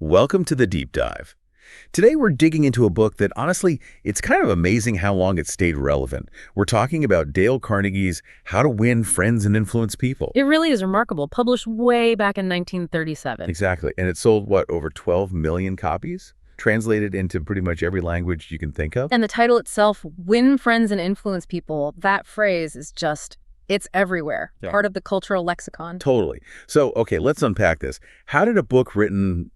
Welcome to the Deep Dive. Today we're digging into a book that, honestly, it's kind of amazing how long it stayed relevant. We're talking about Dale Carnegie's How to Win Friends and Influence People. It really is remarkable. Published way back in 1937. Exactly. And it sold, over 12 million copies? Translated into pretty much every language you can think of. And the title itself, Win Friends and Influence People, that phrase is just, it's everywhere. Yeah. Part of the cultural lexicon. Totally. So, okay, let's unpack this. How did a book written,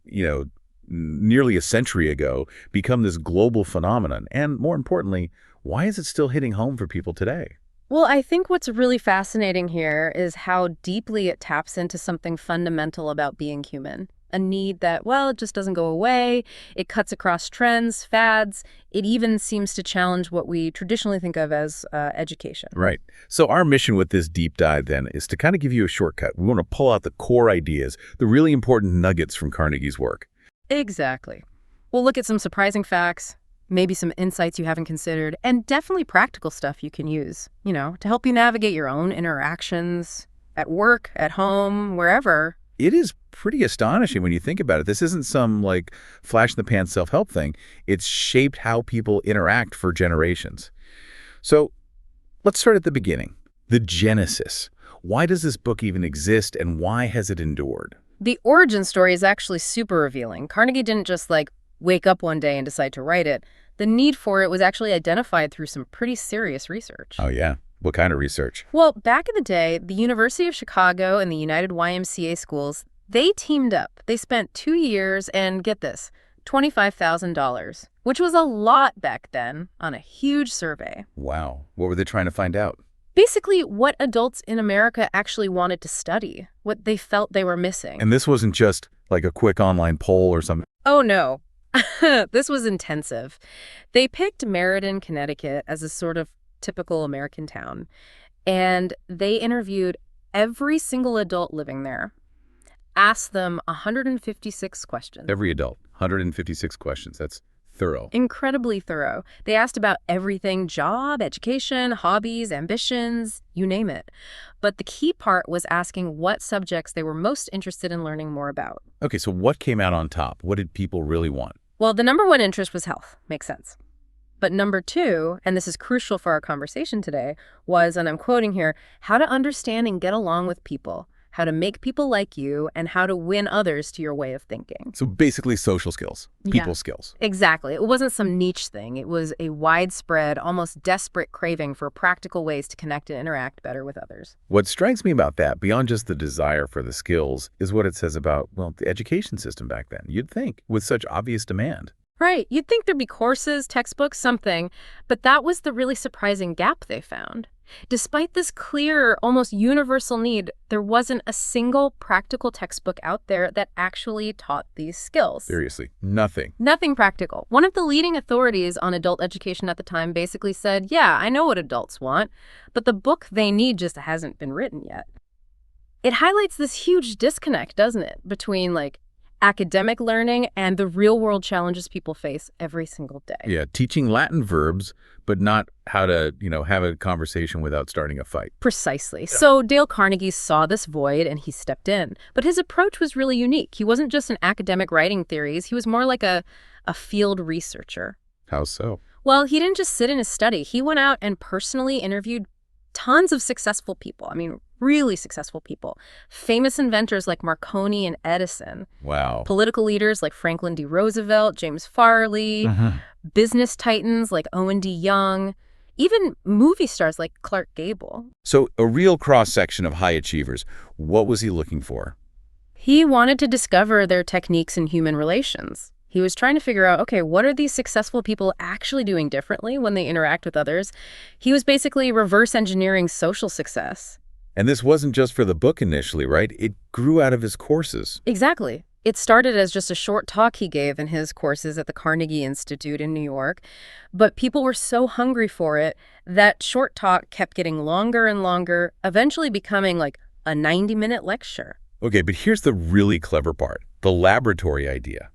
nearly a century ago become this global phenomenon? And more importantly, why is it still hitting home for people today? Well, I think what's really fascinating here is how deeply it taps into something fundamental about being human. A need that, it just doesn't go away. It cuts across trends, fads. It even seems to challenge what we traditionally think of as education. Right. So our mission with this deep dive, then, is to kind of give you a shortcut. We want to pull out the core ideas, the really important nuggets from Carnegie's work. Exactly. We'll look at some surprising facts, maybe some insights you haven't considered, and definitely practical stuff you can use, to help you navigate your own interactions at work, at home, wherever. It is pretty astonishing when you think about it. This isn't some, flash-in-the-pan self-help thing. It's shaped how people interact for generations. So let's start at the beginning. The genesis. Why does this book even exist, and why has it endured? The origin story is actually super revealing. Carnegie didn't just, wake up one day and decide to write it. The need for it was actually identified through some pretty serious research. Oh, yeah? What kind of research? Well, back in the day, the University of Chicago and the United YMCA schools, they teamed up. They spent 2 years and, get this, $25,000, which was a lot back then, on a huge survey. Wow. What were they trying to find out? Basically, what adults in America actually wanted to study, what they felt they were missing. And this wasn't just a quick online poll or something. Oh, no. This was intensive. They picked Meriden, Connecticut as a sort of typical American town, and they interviewed every single adult living there, asked them 156 questions. Every adult, 156 questions. That's thorough. Incredibly thorough. They asked about everything: job, education, hobbies, ambitions, you name it. But the key part was asking what subjects they were most interested in learning more about. Okay, so what came out on top? What did people really want? Well, the number one interest was health. Makes sense. But number two, and this is crucial for our conversation today, was, and I'm quoting here, how to understand and get along with people, how to make people like you, and how to win others to your way of thinking. So basically social skills, people skills. Exactly. It wasn't some niche thing. It was a widespread, almost desperate craving for practical ways to connect and interact better with others. What strikes me about that, beyond just the desire for the skills, is what it says about, the education system back then. You'd think, with such obvious demand. Right. You'd think there'd be courses, textbooks, something, but that was the really surprising gap they found. Despite this clear, almost universal need, there wasn't a single practical textbook out there that actually taught these skills. Seriously, nothing. Nothing practical. One of the leading authorities on adult education at the time basically said, yeah, I know what adults want, but the book they need just hasn't been written yet. It highlights this huge disconnect, doesn't it, between, academic learning and the real-world challenges people face every single day. Yeah, teaching Latin verbs, but not how to, have a conversation without starting a fight. Precisely. Yeah. So Dale Carnegie saw this void and he stepped in. But his approach was really unique. He wasn't just an academic writing theories. He was more like a field researcher. How so? Well, he didn't just sit in his study. He went out and personally interviewed tons of successful people. Really successful people. Famous inventors like Marconi and Edison. Wow. Political leaders like Franklin D. Roosevelt, James Farley. Business titans like Owen D. Young. Even movie stars like Clark Gable. So a real cross-section of high achievers. What was he looking for? He wanted to discover their techniques in human relations. He was trying to figure out, okay, what are these successful people actually doing differently when they interact with others? He was basically reverse engineering social success. And this wasn't just for the book initially, right? It grew out of his courses. Exactly. It started as just a short talk he gave in his courses at the Carnegie Institute in New York. But people were so hungry for it that short talk kept getting longer and longer, eventually becoming a 90-minute lecture. Okay, but here's the really clever part, the laboratory idea.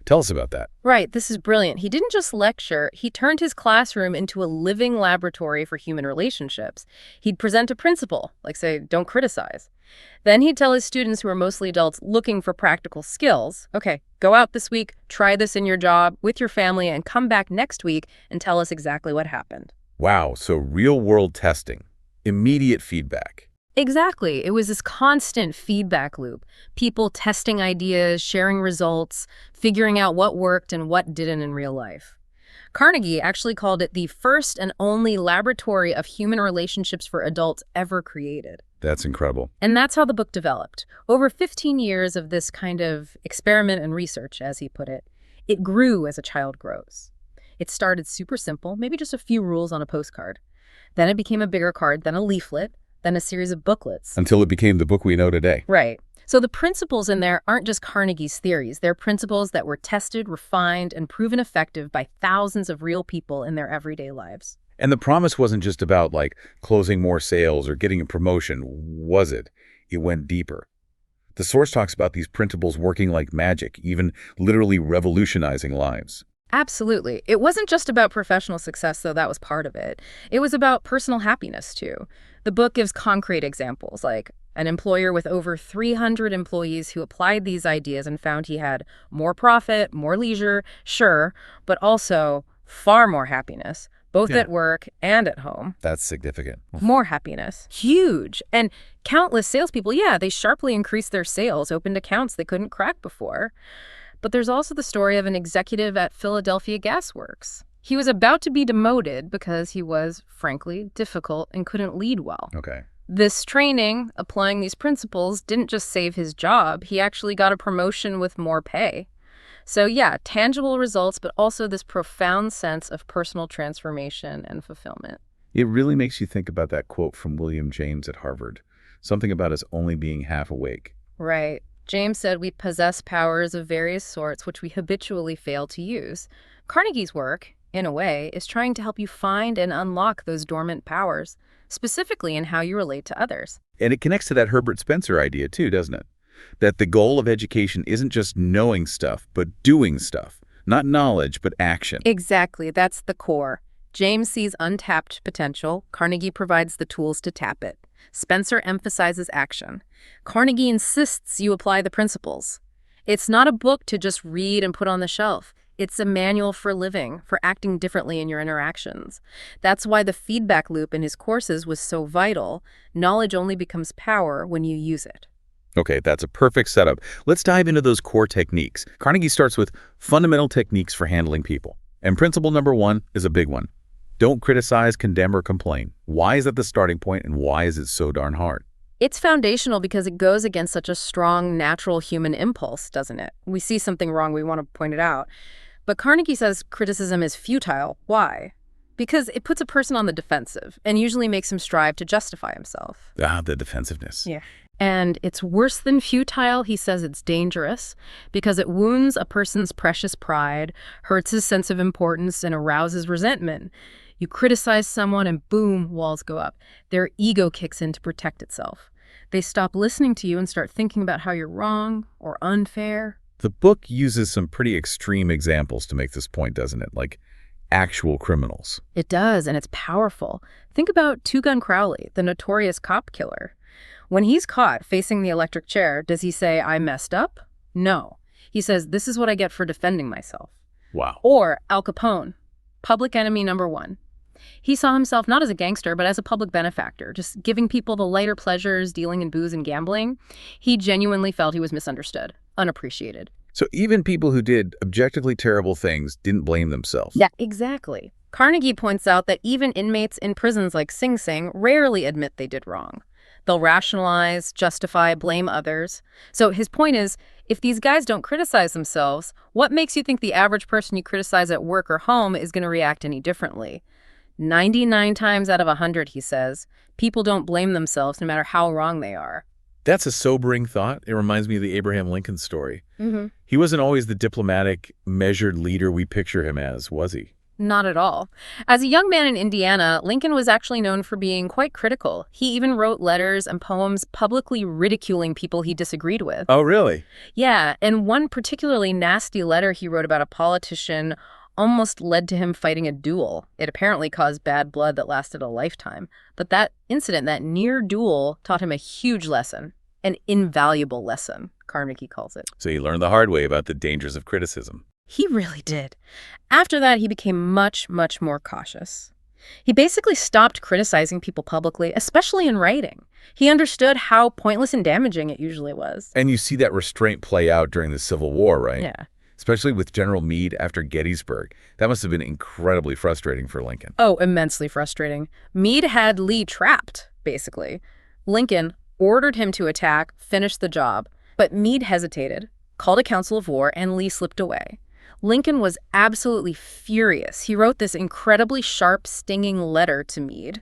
Tell us about that. Right, this is brilliant. He didn't just lecture, he turned his classroom into a living laboratory for human relationships. He'd present a principle, like say, don't criticize. Then he'd tell his students, who are mostly adults looking for practical skills, okay, go out this week, try this in your job, with your family, and come back next week and tell us exactly what happened. Wow, so real-world testing, immediate feedback. Exactly. It was this constant feedback loop. People testing ideas, sharing results, figuring out what worked and what didn't in real life. Carnegie actually called it the first and only laboratory of human relationships for adults ever created. That's incredible. And that's how the book developed. Over 15 years of this kind of experiment and research, as he put it, it grew as a child grows. It started super simple, maybe just a few rules on a postcard. Then it became a bigger card, then a leaflet, then a series of booklets. Until it became the book we know today. Right. So the principles in there aren't just Carnegie's theories. They're principles that were tested, refined, and proven effective by thousands of real people in their everyday lives. And the promise wasn't just about, like, closing more sales or getting a promotion, was it? It went deeper. The source talks about these principles working like magic, even literally revolutionizing lives. Absolutely. It wasn't just about professional success, though that was part of it. It was about personal happiness, too. The book gives concrete examples, like an employer with over 300 employees who applied these ideas and found he had more profit, more leisure, sure, but also far more happiness, both at work and at home. That's significant. More happiness. Huge. And countless salespeople, yeah, they sharply increased their sales, opened accounts they couldn't crack before. But there's also the story of an executive at Philadelphia Gas Works. He was about to be demoted because he was, frankly, difficult and couldn't lead well. Okay. This training, applying these principles, didn't just save his job. He actually got a promotion with more pay. So yeah, tangible results, but also this profound sense of personal transformation and fulfillment. It really makes you think about that quote from William James at Harvard. Something about us only being half awake. Right. James said we possess powers of various sorts which we habitually fail to use. Carnegie's work, in a way, is trying to help you find and unlock those dormant powers, specifically in how you relate to others. And it connects to that Herbert Spencer idea too, doesn't it? That the goal of education isn't just knowing stuff, but doing stuff. Not knowledge, but action. Exactly, that's the core. James sees untapped potential. Carnegie provides the tools to tap it. Spencer emphasizes action. Carnegie insists you apply the principles. It's not a book to just read and put on the shelf. It's a manual for living, for acting differently in your interactions. That's why the feedback loop in his courses was so vital. Knowledge only becomes power when you use it. Okay, that's a perfect setup. Let's dive into those core techniques. Carnegie starts with fundamental techniques for handling people. And principle number 1 is a big one. Don't criticize, condemn, or complain. Why is that the starting point, and why is it so darn hard? It's foundational because it goes against such a strong, natural human impulse, doesn't it? We see something wrong, we want to point it out. But Carnegie says criticism is futile. Why? Because it puts a person on the defensive and usually makes him strive to justify himself. The defensiveness. Yeah. And it's worse than futile. He says it's dangerous because it wounds a person's precious pride, hurts his sense of importance, and arouses resentment. You criticize someone and boom, walls go up. Their ego kicks in to protect itself. They stop listening to you and start thinking about how you're wrong or unfair. The book uses some pretty extreme examples to make this point, doesn't it? Like actual criminals. It does, and it's powerful. Think about Two Gun Crowley, the notorious cop killer. When he's caught facing the electric chair, does he say, I messed up? No. He says, this is what I get for defending myself. Wow. Or Al Capone, public enemy number 1. He saw himself not as a gangster, but as a public benefactor, just giving people the lighter pleasures, dealing in booze and gambling. He genuinely felt he was misunderstood, unappreciated. So even people who did objectively terrible things didn't blame themselves. Yeah, exactly. Carnegie points out that even inmates in prisons like Sing Sing rarely admit they did wrong. They'll rationalize, justify, blame others. So his point is, if these guys don't criticize themselves, what makes you think the average person you criticize at work or home is going to react any differently? 99 times out of 100, he says, people don't blame themselves no matter how wrong they are. That's a sobering thought. It reminds me of the Abraham Lincoln story. Mm-hmm. He wasn't always the diplomatic, measured leader we picture him as, was he? Not at all. As a young man in Indiana, Lincoln was actually known for being quite critical. He even wrote letters and poems publicly ridiculing people he disagreed with. Oh, really? Yeah, and one particularly nasty letter he wrote about a politician almost led to him fighting a duel. It apparently caused bad blood that lasted a lifetime. But that incident, that near duel, taught him a huge lesson, an invaluable lesson, Carnegie calls it. So he learned the hard way about the dangers of criticism. He really did. After that, he became much, much more cautious. He basically stopped criticizing people publicly, especially in writing. He understood how pointless and damaging it usually was. And you see that restraint play out during the Civil War, right? Yeah. Especially with General Meade after Gettysburg. That must have been incredibly frustrating for Lincoln. Oh, immensely frustrating. Meade had Lee trapped, basically. Lincoln ordered him to attack, finish the job. But Meade hesitated, called a council of war, and Lee slipped away. Lincoln was absolutely furious. He wrote this incredibly sharp, stinging letter to Meade.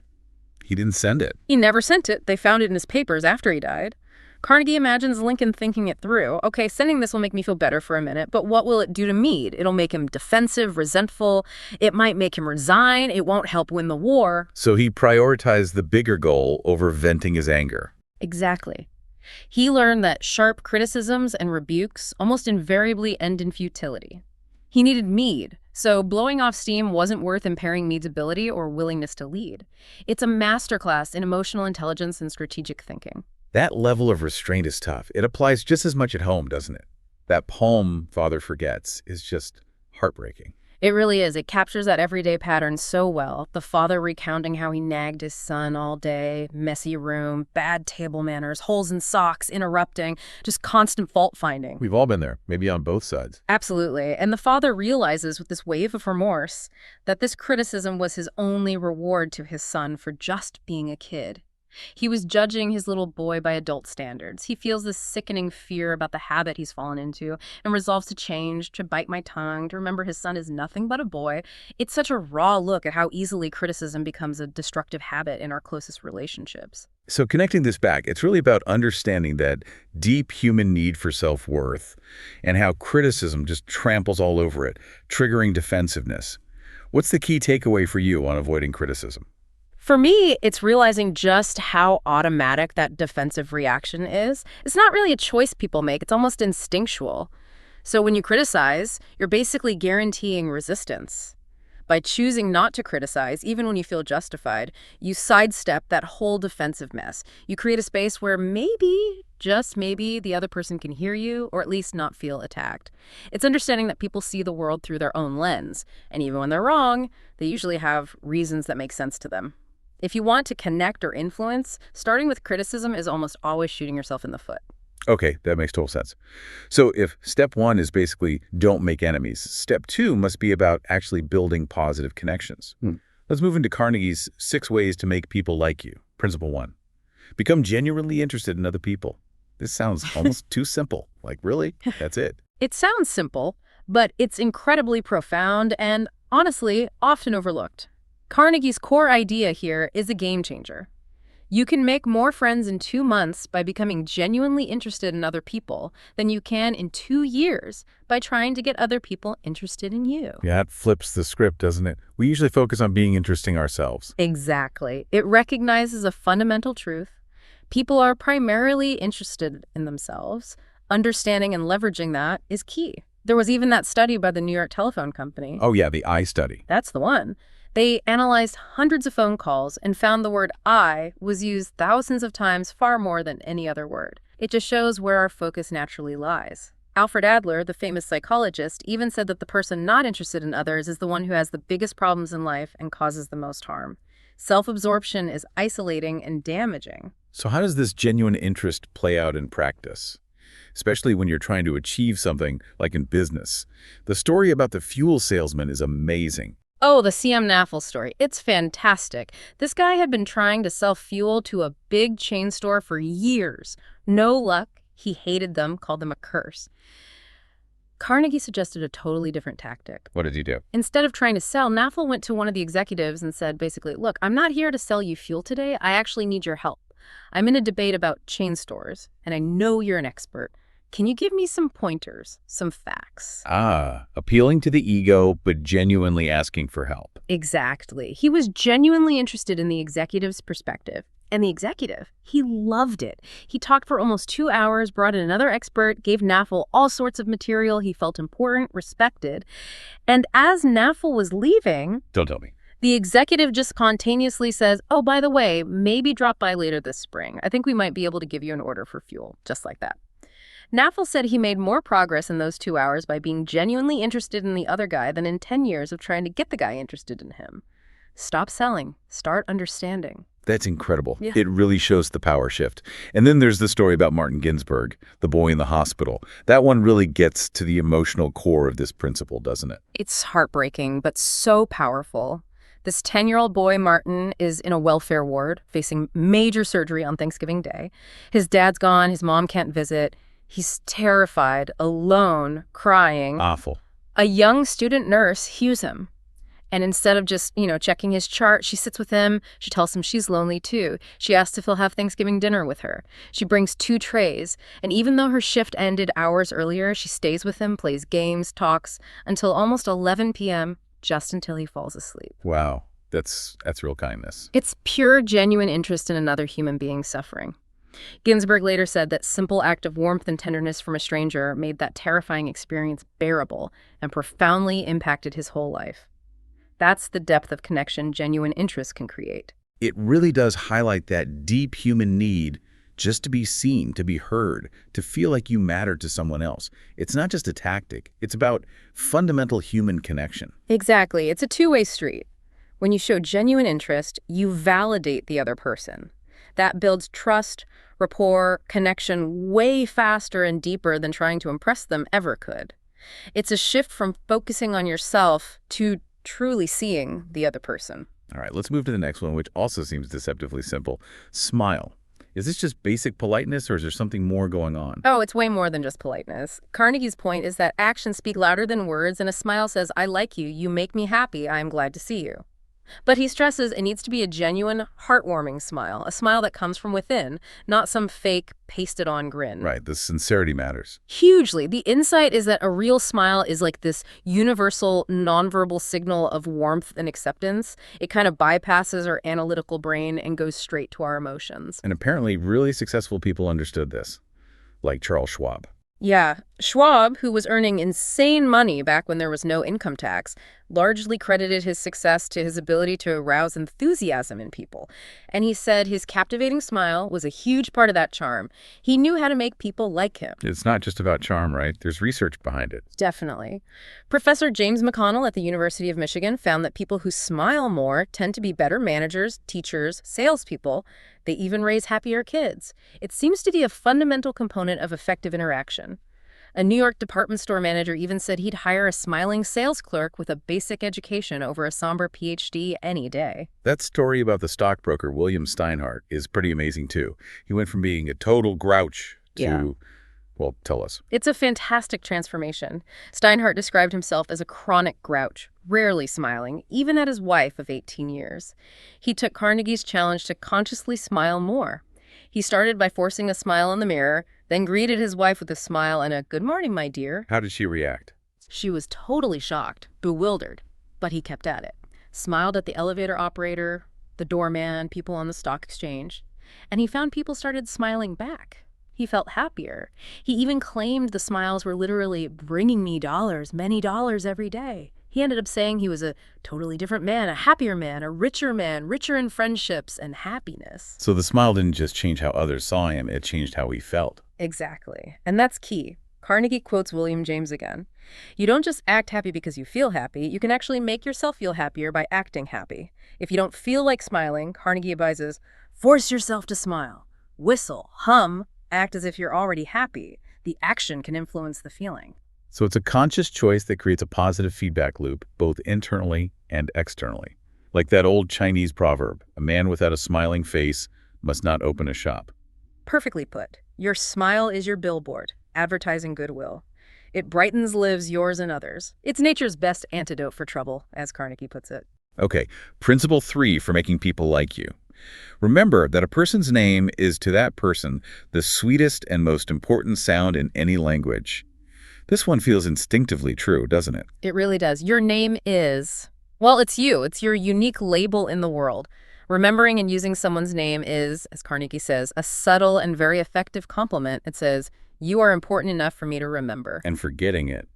He didn't send it. He never sent it. They found it in his papers after he died. Carnegie imagines Lincoln thinking it through. Okay, sending this will make me feel better for a minute, but what will it do to Meade? It'll make him defensive, resentful. It might make him resign. It won't help win the war. So he prioritized the bigger goal over venting his anger. Exactly. He learned that sharp criticisms and rebukes almost invariably end in futility. He needed Meade, so blowing off steam wasn't worth impairing Meade's ability or willingness to lead. It's a masterclass in emotional intelligence and strategic thinking. That level of restraint is tough. It applies just as much at home, doesn't it? That poem, Father Forgets, is just heartbreaking. It really is. It captures that everyday pattern so well. The father recounting how he nagged his son all day, messy room, bad table manners, holes in socks, interrupting, just constant fault-finding. We've all been there, maybe on both sides. Absolutely. And the father realizes with this wave of remorse that this criticism was his only reward to his son for just being a kid. He was judging his little boy by adult standards. He feels this sickening fear about the habit he's fallen into and resolves to change, to bite my tongue, to remember his son is nothing but a boy. It's such a raw look at how easily criticism becomes a destructive habit in our closest relationships. So connecting this back, it's really about understanding that deep human need for self-worth and how criticism just tramples all over it, triggering defensiveness. What's the key takeaway for you on avoiding criticism? For me, it's realizing just how automatic that defensive reaction is. It's not really a choice people make. It's almost instinctual. So when you criticize, you're basically guaranteeing resistance. By choosing not to criticize, even when you feel justified, you sidestep that whole defensive mess. You create a space where maybe, just maybe, the other person can hear you or at least not feel attacked. It's understanding that people see the world through their own lens. And even when they're wrong, they usually have reasons that make sense to them. If you want to connect or influence, starting with criticism is almost always shooting yourself in the foot. Okay, that makes total sense. So if step one is basically don't make enemies, step two must be about actually building positive connections. Let's move into Carnegie's 6 ways to make people like you. Principle 1, become genuinely interested in other people. This sounds almost too simple. Like, really? That's it. It sounds simple, but it's incredibly profound and, honestly, often overlooked. Carnegie's core idea here is a game changer. You can make more friends in 2 months by becoming genuinely interested in other people than you can in 2 years by trying to get other people interested in you. Yeah, it flips the script, doesn't it? We usually focus on being interesting ourselves. Exactly. It recognizes a fundamental truth. People are primarily interested in themselves. Understanding and leveraging that is key. There was even that study by the New York Telephone Company. Oh yeah, the I study. That's the one. They analyzed hundreds of phone calls and found the word I was used thousands of times, far more than any other word. It just shows where our focus naturally lies. Alfred Adler, the famous psychologist, even said that the person not interested in others is the one who has the biggest problems in life and causes the most harm. Self-absorption is isolating and damaging. So how does this genuine interest play out in practice? Especially when you're trying to achieve something like in business. The story about the fuel salesman is amazing. Oh, the CM Naffel story. It's fantastic. This guy had been trying to sell fuel to a big chain store for years. No luck. He hated them, called them a curse. Carnegie suggested a totally different tactic. What did he do? Instead of trying to sell, Naffel went to one of the executives and said, basically, look, I'm not here to sell you fuel today. I actually need your help. I'm in a debate about chain stores, and I know you're an expert. Can you give me some pointers, some facts? Ah, appealing to the ego, but genuinely asking for help. Exactly. He was genuinely interested in the executive's perspective. And the executive, he loved it. He talked for almost 2 hours, brought in another expert, gave Naffel all sorts of material. He felt important, respected. And as Naffel was leaving, Don't tell me. the executive just spontaneously says, oh, by the way, maybe drop by later this spring. I think we might be able to give you an order for fuel, just like that. Naffel said he made more progress in those 2 hours by being genuinely interested in the other guy than in 10 years of trying to get the guy interested in him. Stop selling. Start understanding. That's incredible. Yeah. It really shows the power shift. And then there's the story about Martin Ginsburg, the boy in the hospital. That one really gets to the emotional core of this principle, doesn't it? It's heartbreaking, but so powerful. This 10-year-old boy, Martin, is in a welfare ward, facing major surgery on Thanksgiving Day. His dad's gone, his mom can't visit. He's terrified, alone, crying. Awful. A young student nurse hears him. And instead of just, checking his chart, she sits with him. She tells him she's lonely too. She asks if he'll have Thanksgiving dinner with her. She brings 2 trays. And even though her shift ended hours earlier, she stays with him, plays games, talks, until almost 11 p.m., just until he falls asleep. Wow. That's real kindness. It's pure, genuine interest in another human being suffering. Ginsburg later said that simple act of warmth and tenderness from a stranger made that terrifying experience bearable and profoundly impacted his whole life. That's the depth of connection genuine interest can create. It really does highlight that deep human need just to be seen, to be heard, to feel like you matter to someone else. It's not just a tactic. It's about fundamental human connection. Exactly. It's a two-way street. When you show genuine interest, you validate the other person. That builds trust, rapport, connection way faster and deeper than trying to impress them ever could. It's a shift from focusing on yourself to truly seeing the other person. All right, let's move to the next one, which also seems deceptively simple. Smile. Is this just basic politeness, or is there something more going on? Oh, it's way more than just politeness. Carnegie's point is that actions speak louder than words, and a smile says, I like you, you make me happy, I am glad to see you. But he stresses it needs to be a genuine, heartwarming smile, a smile that comes from within, not some fake, pasted-on grin. Right, the sincerity matters. Hugely. The insight is that a real smile is like this universal, nonverbal signal of warmth and acceptance. It kind of bypasses our analytical brain and goes straight to our emotions. And apparently really successful people understood this, like Charles Schwab. Yeah, Schwab, who was earning insane money back when there was no income tax, largely credited his success to his ability to arouse enthusiasm in people. And he said his captivating smile was a huge part of that charm. He knew how to make people like him. It's not just about charm, right? There's research behind it. Definitely. Professor James McConnell at the University of Michigan found that people who smile more tend to be better managers, teachers, salespeople. They even raise happier kids. It seems to be a fundamental component of effective interaction. A New York department store manager even said he'd hire a smiling sales clerk with a basic education over a somber PhD any day. That story about the stockbroker, William Steinhardt, is pretty amazing, too. He went from being a total grouch to, well, tell us. It's a fantastic transformation. Steinhardt described himself as a chronic grouch, rarely smiling, even at his wife of 18 years. He took Carnegie's challenge to consciously smile more. He started by forcing a smile in the mirror, then greeted his wife with a smile and a "Good morning, my dear." How did she react? She was totally shocked, bewildered, but he kept at it. Smiled at the elevator operator, the doorman, people on the stock exchange, and he found people started smiling back. He felt happier. He even claimed the smiles were literally bringing me dollars, many dollars every day. He ended up saying he was a totally different man, a happier man, a richer man, richer in friendships and happiness. So the smile didn't just change how others saw him, it changed how he felt. Exactly. And that's key. Carnegie quotes William James again. You don't just act happy because you feel happy. You can actually make yourself feel happier by acting happy. If you don't feel like smiling, Carnegie advises, force yourself to smile. Whistle, hum, act as if you're already happy. The action can influence the feeling. So it's a conscious choice that creates a positive feedback loop, both internally and externally. Like that old Chinese proverb, a man without a smiling face must not open a shop. Perfectly put. Your smile is your billboard, advertising goodwill. It brightens lives, yours and others. It's nature's best antidote for trouble, as Carnegie puts it. Okay, principle 3 for making people like you. Remember that a person's name is to that person the sweetest and most important sound in any language. This one feels instinctively true, doesn't it? It really does. Your name is, well, it's you. It's your unique label in the world. Remembering and using someone's name is, as Carnegie says, a subtle and very effective compliment. It says, you are important enough for me to remember. And forgetting it.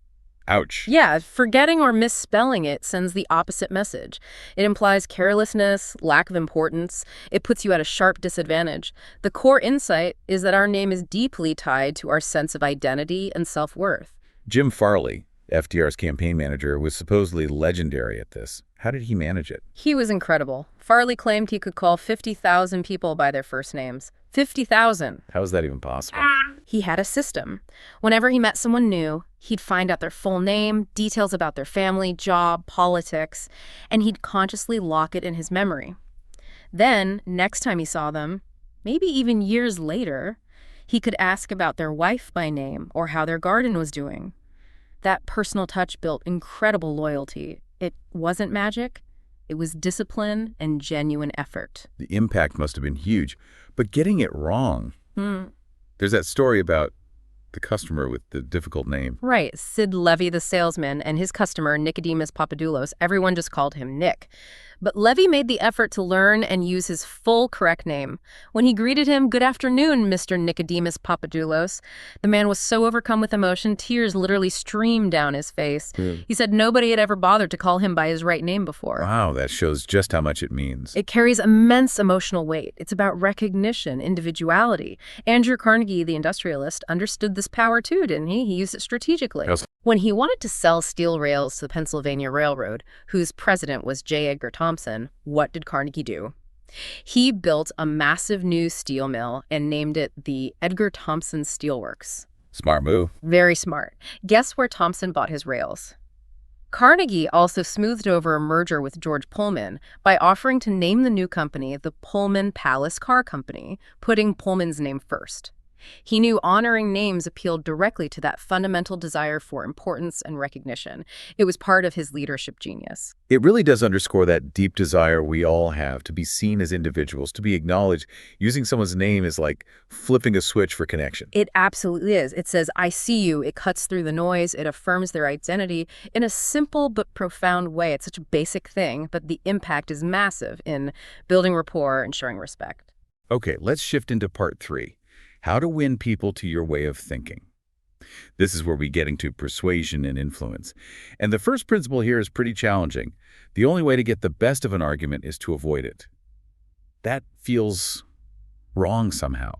Ouch. Yeah, forgetting or misspelling it sends the opposite message. It implies carelessness, lack of importance. It puts you at a sharp disadvantage. The core insight is that our name is deeply tied to our sense of identity and self-worth. Jim Farley, FDR's campaign manager, was supposedly legendary at this. How did he manage it? He was incredible. Farley claimed he could call 50,000 people by their first names. 50,000. How is that even possible? He had a system. Whenever he met someone new, he'd find out their full name, details about their family, job, politics, and he'd consciously lock it in his memory. Then, next time he saw them, maybe even years later, he could ask about their wife by name or how their garden was doing. That personal touch built incredible loyalty. It wasn't magic. It was discipline and genuine effort. The impact must have been huge, but getting it wrong. There's that story about the customer with the difficult name. Right. Sid Levy, the salesman, and his customer, Nicodemus Papadoulos, everyone just called him Nick. But Levy made the effort to learn and use his full correct name. When he greeted him, "Good afternoon, Mr. Nicodemus Papadoulos," the man was so overcome with emotion, tears literally streamed down his face. He said nobody had ever bothered to call him by his right name before. Wow, that shows just how much it means. It carries immense emotional weight. It's about recognition, individuality. Andrew Carnegie, the industrialist, understood this power too, didn't he? He used it strategically. Yes. When he wanted to sell steel rails to the Pennsylvania Railroad, whose president was J. Edgar Thompson, what did Carnegie do? He built a massive new steel mill and named it the Edgar Thomson Steel Works. Smart move. Very smart. Guess where Thompson bought his rails? Carnegie also smoothed over a merger with George Pullman by offering to name the new company the Pullman Palace Car Company, putting Pullman's name first. He knew honoring names appealed directly to that fundamental desire for importance and recognition. It was part of his leadership genius. It really does underscore that deep desire we all have to be seen as individuals, to be acknowledged. Using someone's name is like flipping a switch for connection. It absolutely is. It says, I see you. It cuts through the noise. It affirms their identity in a simple but profound way. It's such a basic thing, but the impact is massive in building rapport and showing respect. Okay, let's shift into part 3. How to win people to your way of thinking. This is where we get into persuasion and influence. And the first principle here is pretty challenging. The only way to get the best of an argument is to avoid it. That feels wrong somehow.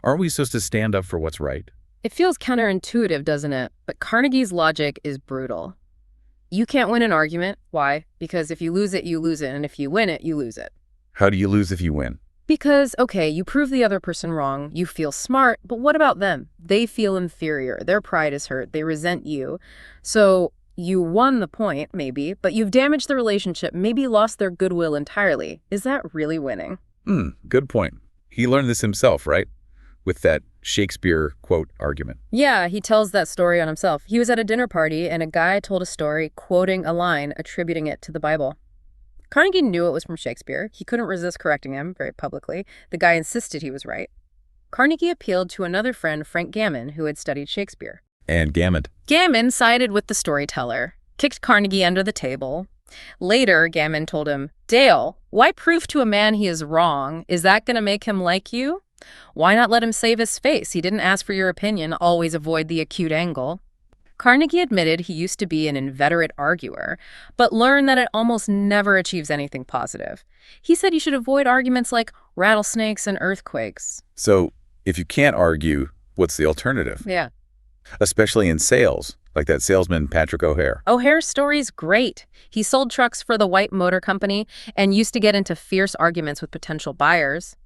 Aren't we supposed to stand up for what's right? It feels counterintuitive, doesn't it? But Carnegie's logic is brutal. You can't win an argument. Why? Because if you lose it, you lose it. And if you win it, you lose it. How do you lose if you win? Because, okay, you prove the other person wrong, you feel smart, but what about them? They feel inferior, their pride is hurt, they resent you. So you won the point, maybe, but you've damaged the relationship, maybe lost their goodwill entirely. Is that really winning? Good point. He learned this himself, right? With that Shakespeare quote argument. Yeah, he tells that story on himself. He was at a dinner party and a guy told a story quoting a line, attributing it to the Bible. Carnegie knew it was from Shakespeare. He couldn't resist correcting him very publicly. The guy insisted he was right. Carnegie appealed to another friend, Frank Gammon, who had studied Shakespeare. And Gammon. Gammon sided with the storyteller, kicked Carnegie under the table. Later, Gammon told him, Dale, why prove to a man he is wrong? Is that going to make him like you? Why not let him save his face? He didn't ask for your opinion. Always avoid the acute angle. Carnegie admitted he used to be an inveterate arguer, but learned that it almost never achieves anything positive. He said you should avoid arguments like rattlesnakes and earthquakes. So if you can't argue, what's the alternative? Yeah. Especially in sales, like that salesman Patrick O'Hare. O'Hare's story's great. He sold trucks for the White Motor Company and used to get into fierce arguments with potential buyers.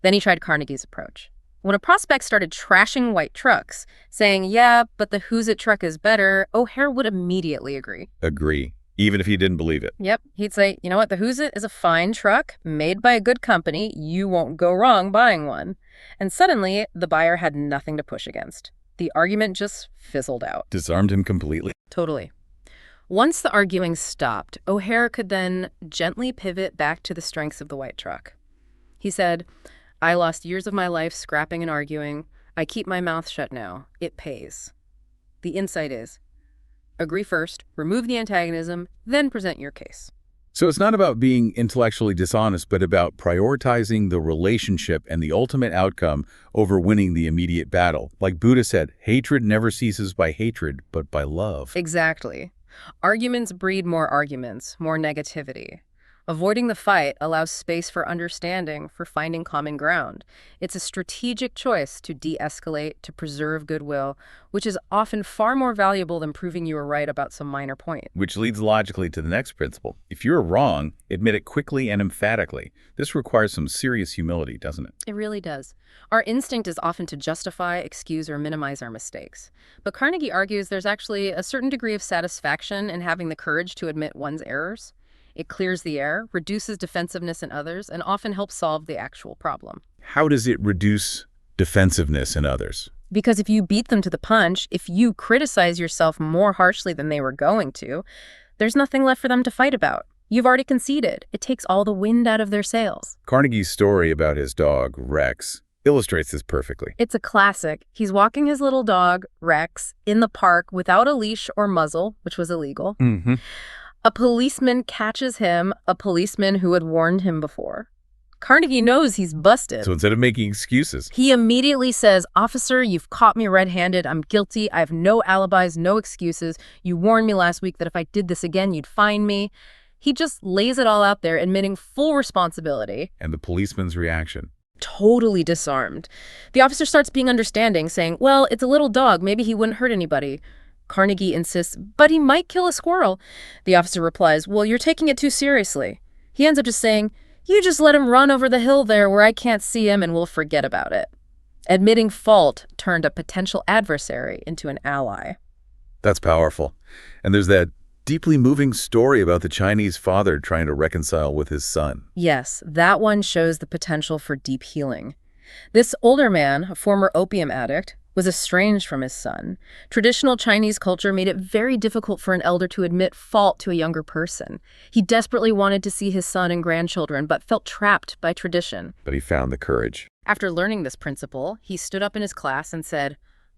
Then he tried Carnegie's approach. When a prospect started trashing white trucks, saying, yeah, but the Who's It truck is better, O'Hare would immediately agree. Agree, even if he didn't believe it. Yep. He'd say, you know what, the Who's It is a fine truck, made by a good company. You won't go wrong buying one. And suddenly, the buyer had nothing to push against. The argument just fizzled out. Disarmed him completely. Totally. Once the arguing stopped, O'Hare could then gently pivot back to the strengths of the white truck. He said, "I lost years of my life scrapping and arguing. I keep my mouth shut now. It pays." The insight is, agree first, remove the antagonism, then present your case. So it's not about being intellectually dishonest, but about prioritizing the relationship and the ultimate outcome over winning the immediate battle. Like Buddha said, hatred never ceases by hatred, but by love. Exactly. Arguments breed more arguments, more negativity. Avoiding the fight allows space for understanding, for finding common ground. It's a strategic choice to de-escalate, to preserve goodwill, which is often far more valuable than proving you were right about some minor point. Which leads logically to the next principle. If you're wrong, admit it quickly and emphatically. This requires some serious humility, doesn't it? It really does. Our instinct is often to justify, excuse, or minimize our mistakes. But Carnegie argues there's actually a certain degree of satisfaction in having the courage to admit one's errors. It clears the air, reduces defensiveness in others, and often helps solve the actual problem. How does it reduce defensiveness in others? Because if you beat them to the punch, if you criticize yourself more harshly than they were going to, there's nothing left for them to fight about. You've already conceded. It takes all the wind out of their sails. Carnegie's story about his dog, Rex, illustrates this perfectly. It's a classic. He's walking his little dog, Rex, in the park without a leash or muzzle, which was illegal. Mm-hmm. A policeman catches him, a policeman who had warned him before. Carnegie knows he's busted. So instead of making excuses, he immediately says, "Officer, you've caught me red-handed. I'm guilty. I have no alibis, no excuses. You warned me last week that if I did this again, you'd fine me." He just lays it all out there, admitting full responsibility. And the policeman's reaction? Totally disarmed. The officer starts being understanding, saying, "Well, it's a little dog. Maybe he wouldn't hurt anybody." Carnegie insists, "But he might kill a squirrel." The officer replies, "Well, you're taking it too seriously." He ends up just saying, "You just let him run over the hill there where I can't see him and we'll forget about it." Admitting fault turned a potential adversary into an ally. That's powerful. And there's that deeply moving story about the Chinese father trying to reconcile with his son. Yes, that one shows the potential for deep healing. This older man, a former opium addict, was estranged from his son. Traditional Chinese culture made it very difficult for an elder to admit fault to a younger person. He desperately wanted to see his son and grandchildren, but felt trapped by tradition. But he found the courage. After learning this principle, he stood up in his class and said,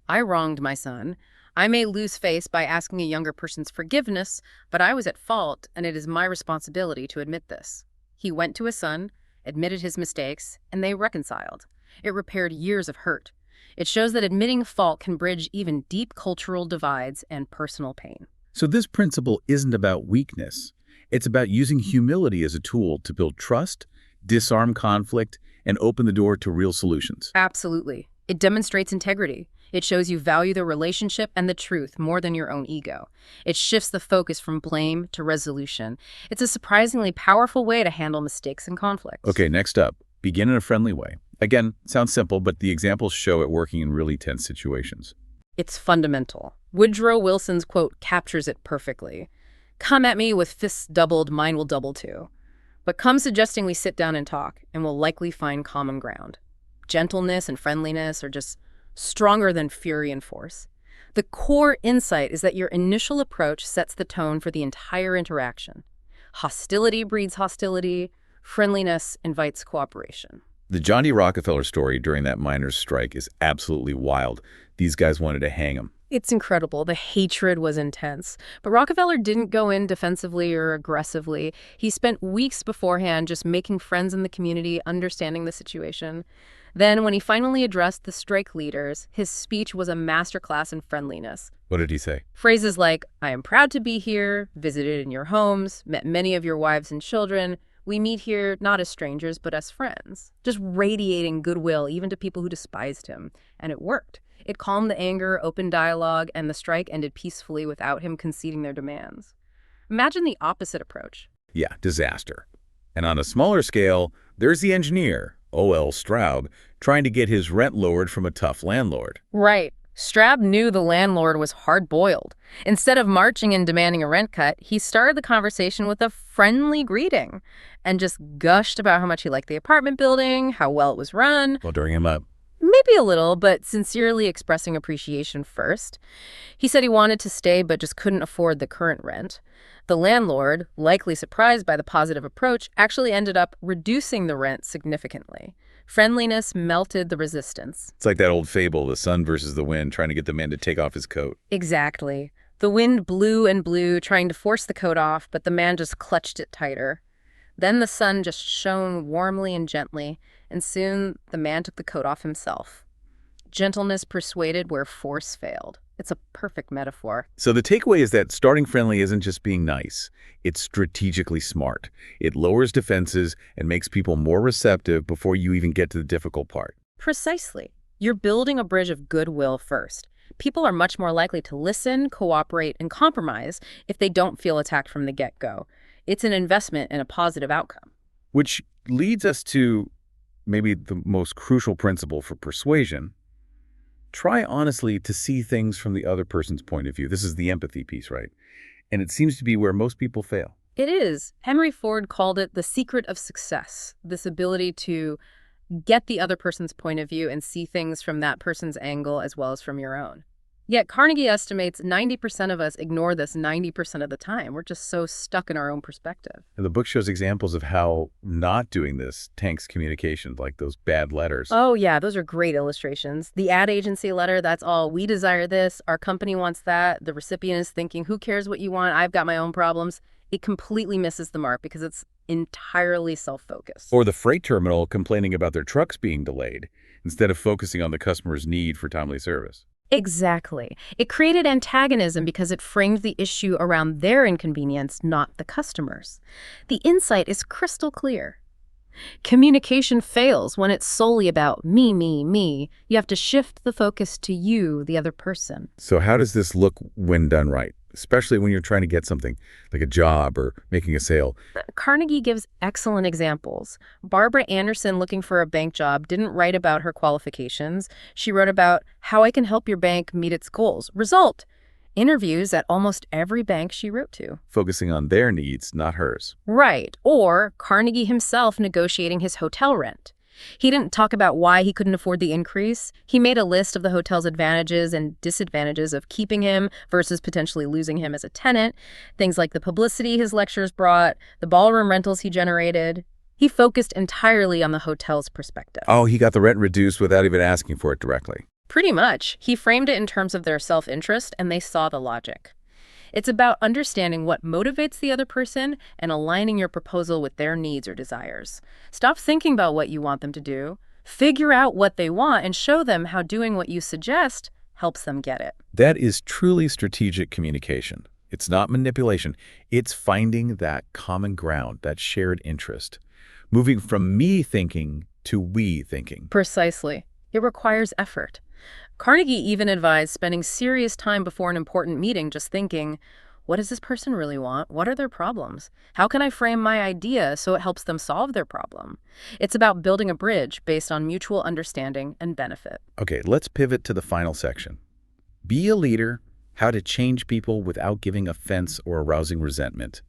"I wronged my son. I may lose face by asking a younger person's forgiveness, but I was at fault, and it is my responsibility to admit this." He went to his son, admitted his mistakes, and they reconciled. It repaired years of hurt. It shows that admitting fault can bridge even deep cultural divides and personal pain. So this principle isn't about weakness. It's about using humility as a tool to build trust, disarm conflict, and open the door to real solutions. Absolutely. It demonstrates integrity. It shows you value the relationship and the truth more than your own ego. It shifts the focus from blame to resolution. It's a surprisingly powerful way to handle mistakes and conflicts. Okay, next up, begin in a friendly way. Again, sounds simple, but the examples show it working in really tense situations. It's fundamental. Woodrow Wilson's quote captures it perfectly. "Come at me with fists doubled, mine will double too. But come suggesting we sit down and talk, and we'll likely find common ground." Gentleness and friendliness are just stronger than fury and force. The core insight is that your initial approach sets the tone for the entire interaction. Hostility breeds hostility. Friendliness invites cooperation. The John D. Rockefeller story during that miners' strike is absolutely wild. These guys wanted to hang him. It's incredible. The hatred was intense. But Rockefeller didn't go in defensively or aggressively. He spent weeks beforehand just making friends in the community, understanding the situation. Then, when he finally addressed the strike leaders, his speech was a masterclass in friendliness. What did he say? Phrases like, "I am proud to be here, visited in your homes, met many of your wives and children. We meet here not as strangers, but as friends." Just radiating goodwill, even to people who despised him. And it worked. It calmed the anger, opened dialogue, and the strike ended peacefully without him conceding their demands. Imagine the opposite approach. Yeah, disaster. And on a smaller scale, there's the engineer, O.L. Straub, trying to get his rent lowered from a tough landlord. Right. Straub knew the landlord was hard-boiled. Instead of marching and demanding a rent cut, he started the conversation with a friendly greeting and just gushed about how much he liked the apartment building, how well it was run. Buttering him up. Maybe Maybe a little, but sincerely expressing appreciation first. He said he wanted to stay but just couldn't afford the current rent. The landlord, likely surprised by the positive approach, actually ended up reducing the rent significantly. Friendliness melted the resistance. It's like that old fable, the sun versus the wind, trying to get the man to take off his coat. Exactly. The wind blew and blew, trying to force the coat off, but the man just clutched it tighter. Then the sun just shone warmly and gently, and soon the man took the coat off himself. Gentleness persuaded where force failed. It's a perfect metaphor. So the takeaway is that starting friendly isn't just being nice. It's strategically smart. It lowers defenses and makes people more receptive before you even get to the difficult part. Precisely. You're building a bridge of goodwill first. People are much more likely to listen, cooperate, and compromise if they don't feel attacked from the get-go. It's an investment in a positive outcome. Which leads us to maybe the most crucial principle for persuasion. Try honestly to see things from the other person's point of view. This is the empathy piece, right? And it seems to be where most people fail. It is. Henry Ford called it the secret of success, this ability to get the other person's point of view and see things from that person's angle as well as from your own. Yet Carnegie estimates 90% of us ignore this 90% of the time. We're just so stuck in our own perspective. And the book shows examples of how not doing this tanks communication, like those bad letters. Oh, yeah, those are great illustrations. The ad agency letter, that's all. We desire this. Our company wants that. The recipient is thinking, who cares what you want? I've got my own problems. It completely misses the mark because it's entirely self-focused. Or the freight terminal complaining about their trucks being delayed instead of focusing on the customer's need for timely service. Exactly. It created antagonism because it framed the issue around their inconvenience, not the customer's. The insight is crystal clear. Communication fails when it's solely about me, me, me. You have to shift the focus to you, the other person. So how does this look when done right? Especially when you're trying to get something like a job or making a sale. Carnegie gives excellent examples. Barbara Anderson, looking for a bank job, didn't write about her qualifications. She wrote about how I can help your bank meet its goals. Result, interviews at almost every bank she wrote to. Focusing on their needs, not hers. Right. Or Carnegie himself negotiating his hotel rent. He didn't talk about why he couldn't afford the increase. He made a list of the hotel's advantages and disadvantages of keeping him versus potentially losing him as a tenant. Things like the publicity his lectures brought, the ballroom rentals he generated. He focused entirely on the hotel's perspective. Oh, he got the rent reduced without even asking for it directly. Pretty much. He framed it in terms of their self-interest, and they saw the logic. It's about understanding what motivates the other person and aligning your proposal with their needs or desires. Stop thinking about what you want them to do. Figure out what they want and show them how doing what you suggest helps them get it. That is truly strategic communication. It's not manipulation. It's finding that common ground, that shared interest. Moving from me thinking to we thinking. Precisely. It requires effort. Carnegie even advised spending serious time before an important meeting just thinking, what does this person really want? What are their problems? How can I frame my idea so it helps them solve their problem? It's about building a bridge based on mutual understanding and benefit. Okay, let's pivot to the final section. Be a leader, how to change people without giving offense or arousing resentment.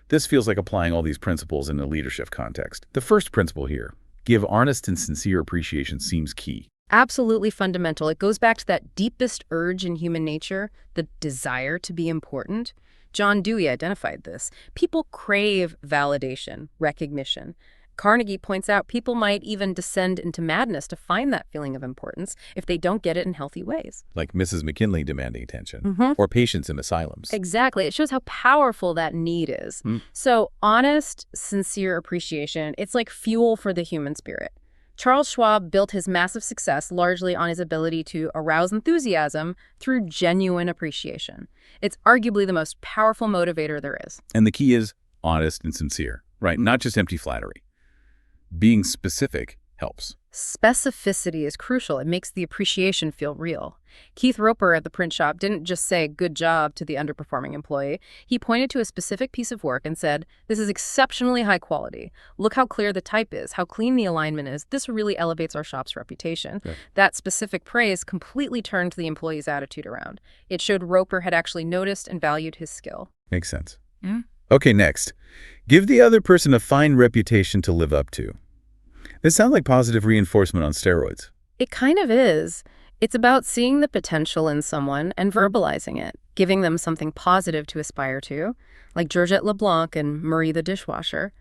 This feels like applying all these principles in a leadership context. The first principle here, give honest and sincere appreciation, seems key. Absolutely fundamental. It goes back to that deepest urge in human nature, the desire to be important. John Dewey identified this. People crave validation, recognition. Carnegie points out people might even descend into madness to find that feeling of importance if they don't get it in healthy ways. Like Mrs. McKinley demanding attention, or patients in asylums. Exactly. It shows how powerful that need is. So honest, sincere appreciation, it's like fuel for the human spirit. Charles Schwab built his massive success largely on his ability to arouse enthusiasm through genuine appreciation. It's arguably the most powerful motivator there is. And the key is honest and sincere, right? Not just empty flattery. Being specific helps. Specificity is crucial. It makes the appreciation feel real. Keith Roper at the print shop didn't just say good job to the underperforming employee. He pointed to a specific piece of work and said, this is exceptionally high quality. Look how clear the type is, how clean the alignment is. This really elevates our shop's reputation. Yeah. That specific praise completely turned the employee's attitude around. It showed Roper had actually noticed and valued his skill. Makes sense. Yeah. Okay, next. Give the other person a fine reputation to live up to. This sounds like positive reinforcement on steroids. It kind of is. It's about seeing the potential in someone and verbalizing it, giving them something positive to aspire to, like Georgette LeBlanc and Marie the dishwasher.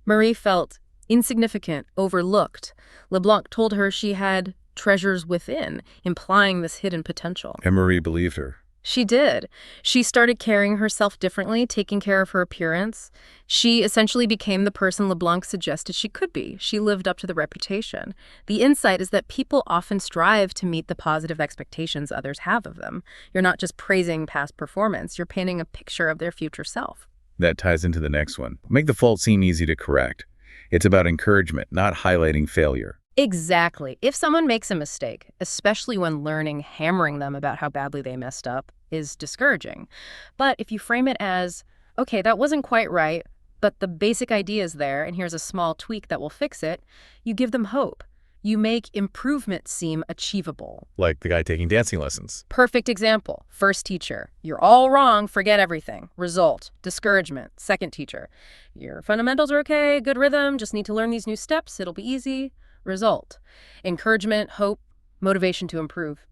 Marie felt insignificant, overlooked. LeBlanc told her she had treasures within, implying this hidden potential. And Marie believed her. She did. She started carrying herself differently, taking care of her appearance. She essentially became the person LeBlanc suggested she could be. She lived up to the reputation. The insight is that people often strive to meet the positive expectations others have of them. You're not just praising past performance, you're painting a picture of their future self. That ties into the next one. Make the fault seem easy to correct. It's about encouragement, not highlighting failure. Exactly. If someone makes a mistake, especially when learning, hammering them about how badly they messed up is discouraging. But if you frame it as, okay, that wasn't quite right, but the basic idea is there, and here's a small tweak that will fix it, you give them hope. You make improvement seem achievable. Like the guy taking dancing lessons. Perfect example. First teacher, you're all wrong, forget everything. Result, discouragement. Second teacher, your fundamentals are okay, good rhythm, just need to learn these new steps, it'll be easy. Result, encouragement, hope, motivation to improve.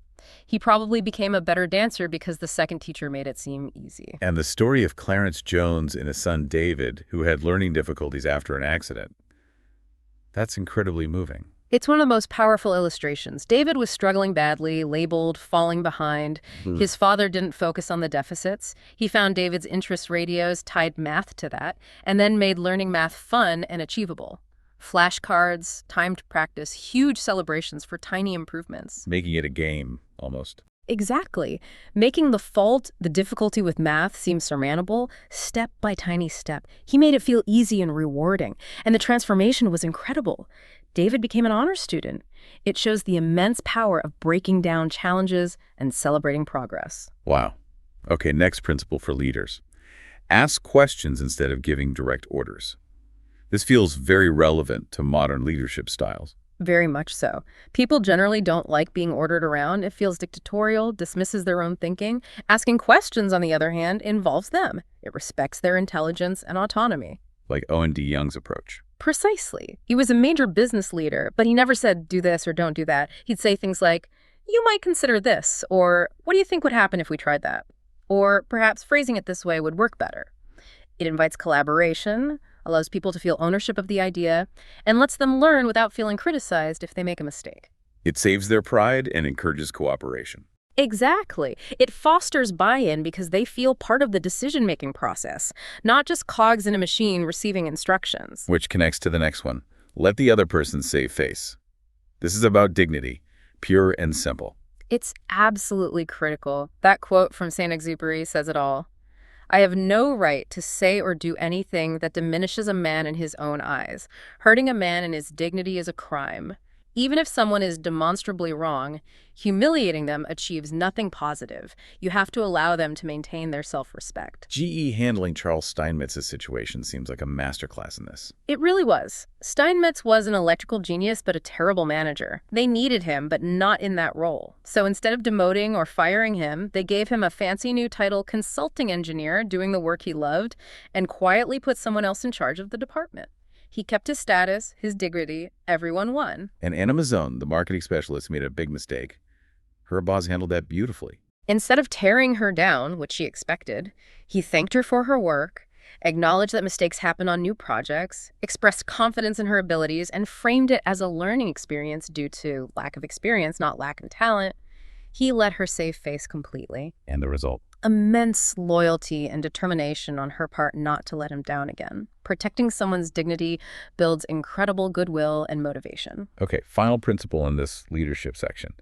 He probably became a better dancer because the second teacher made it seem easy. And the story of Clarence Jones and his son David, who had learning difficulties after an accident. That's incredibly moving. It's one of the most powerful illustrations. David was struggling badly, labeled, falling behind. His father didn't focus on the deficits. He found David's interest radios, tied math to that, and then made learning math fun and achievable. Flashcards, timed practice, huge celebrations for tiny improvements. Making it a game, almost. Exactly. Making the fault, the difficulty with math seem surmountable, step by tiny step. He made it feel easy and rewarding, and the transformation was incredible. David became an honors student. It shows the immense power of breaking down challenges and celebrating progress. Wow. Okay, next principle for leaders. Ask questions instead of giving direct orders. This feels very relevant to modern leadership styles. Very much so. People generally don't like being ordered around. It feels dictatorial, dismisses their own thinking. Asking questions, on the other hand, involves them. It respects their intelligence and autonomy. Like O&D Young's approach. Precisely. He was a major business leader, but he never said, do this or don't do that. He'd say things like, you might consider this, or what do you think would happen if we tried that? Or perhaps phrasing it this way would work better. It invites collaboration, allows people to feel ownership of the idea, and lets them learn without feeling criticized if they make a mistake. It saves their pride and encourages cooperation. Exactly. It fosters buy-in because they feel part of the decision-making process, not just cogs in a machine receiving instructions. Which connects to the next one. Let the other person save face. This is about dignity, pure and simple. It's absolutely critical. That quote from Saint-Exupéry says it all. I have no right to say or do anything that diminishes a man in his own eyes. Hurting a man in his dignity is a crime. Even if someone is demonstrably wrong, humiliating them achieves nothing positive. You have to allow them to maintain their self-respect. GE handling Charles Steinmetz's situation seems like a masterclass in this. It really was. Steinmetz was an electrical genius, but a terrible manager. They needed him, but not in that role. So instead of demoting or firing him, they gave him a fancy new title, consulting engineer, doing the work he loved, and quietly put someone else in charge of the department. He kept his status, his dignity, everyone won. And Anna Mazzone, the marketing specialist, made a big mistake. Her boss handled that beautifully. Instead of tearing her down, which she expected, he thanked her for her work, acknowledged that mistakes happen on new projects, expressed confidence in her abilities, and framed it as a learning experience due to lack of experience, not lack of talent. He let her save face completely. And the result? Immense loyalty and determination on her part not to let him down again. Protecting someone's dignity builds incredible goodwill and motivation. Okay, final principle in this leadership section.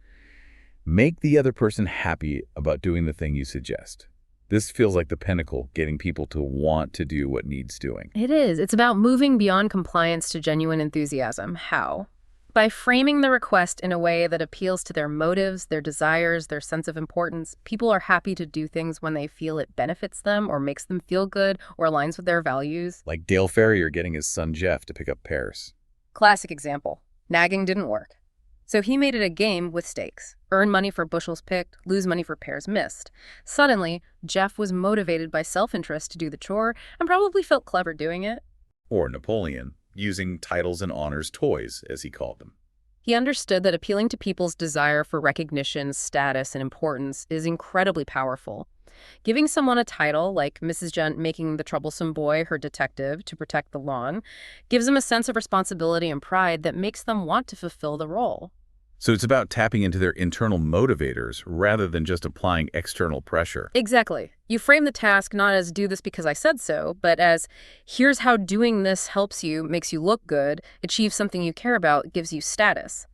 Make the other person happy about doing the thing you suggest. This feels like the pinnacle, getting people to want to do what needs doing. It is. It's about moving beyond compliance to genuine enthusiasm. How? By framing the request in a way that appeals to their motives, their desires, their sense of importance. People are happy to do things when they feel it benefits them or makes them feel good or aligns with their values. Like Dale Ferrier getting his son Jeff to pick up pears. Classic example. Nagging didn't work. So he made it a game with stakes. Earn money for bushels picked, lose money for pears missed. Suddenly, Jeff was motivated by self-interest to do the chore and probably felt clever doing it. Or Napoleon, using titles and honors toys, as he called them. He understood that appealing to people's desire for recognition, status, and importance is incredibly powerful. Giving someone a title, like Mrs. Gent making the troublesome boy her detective to protect the lawn, gives them a sense of responsibility and pride that makes them want to fulfill the role. So it's about tapping into their internal motivators rather than just applying external pressure. Exactly. You frame the task not as do this because I said so, but as here's how doing this helps you, makes you look good, achieves something you care about, gives you status.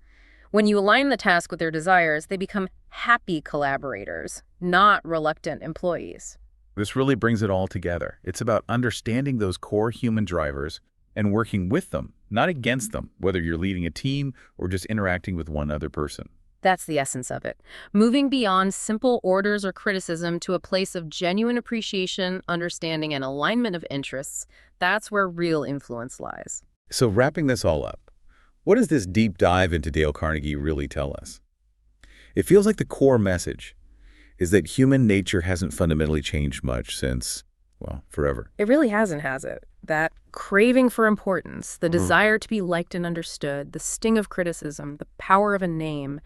When you align the task with their desires, they become happy collaborators, not reluctant employees. This really brings it all together. It's about understanding those core human drivers and working with them, not against them, whether you're leading a team or just interacting with one other person. That's the essence of it. Moving beyond simple orders or criticism to a place of genuine appreciation, understanding, and alignment of interests, that's where real influence lies. So wrapping this all up, what does this deep dive into Dale Carnegie really tell us? It feels like the core message is that human nature hasn't fundamentally changed much since, well, forever. It really hasn't, has it? That craving for importance, the desire to be liked and understood, the sting of criticism, the power of a name.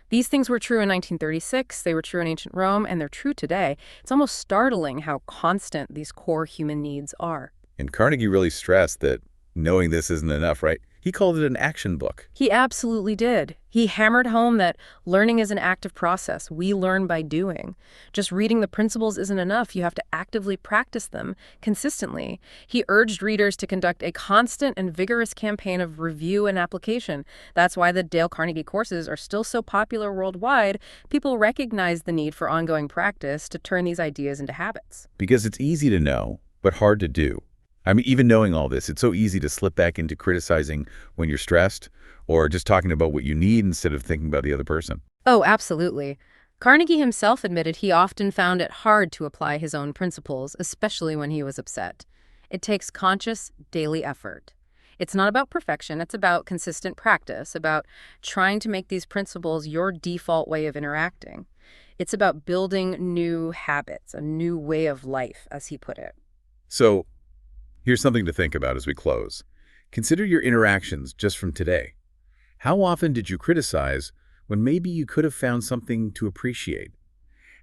These things were true in 1936, they were true in ancient Rome, and they're true today. It's almost startling how constant these core human needs are. And Carnegie really stressed that knowing this isn't enough, right? He called it an action book. He absolutely did. He hammered home that learning is an active process. We learn by doing. Just reading the principles isn't enough. You have to actively practice them consistently. He urged readers to conduct a constant and vigorous campaign of review and application. That's why the Dale Carnegie courses are still so popular worldwide. People recognize the need for ongoing practice to turn these ideas into habits. Because it's easy to know, but hard to do. I mean, even knowing all this, it's so easy to slip back into criticizing when you're stressed or just talking about what you need instead of thinking about the other person. Oh, absolutely. Carnegie himself admitted he often found it hard to apply his own principles, especially when he was upset. It takes conscious, daily effort. It's not about perfection, it's about consistent practice, about trying to make these principles your default way of interacting. It's about building new habits, a new way of life, as he put it. So, here's something to think about as we close. Consider your interactions just from today. How often did you criticize when maybe you could have found something to appreciate?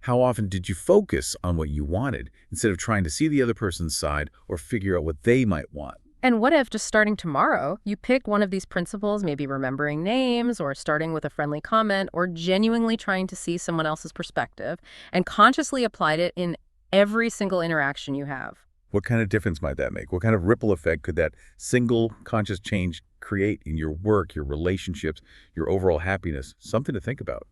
How often did you focus on what you wanted instead of trying to see the other person's side or figure out what they might want? And what if, just starting tomorrow, you pick one of these principles, maybe remembering names or starting with a friendly comment or genuinely trying to see someone else's perspective and consciously applied it in every single interaction you have? What kind of difference might that make? What kind of ripple effect could that single conscious change create in your work, your relationships, your overall happiness? Something to think about.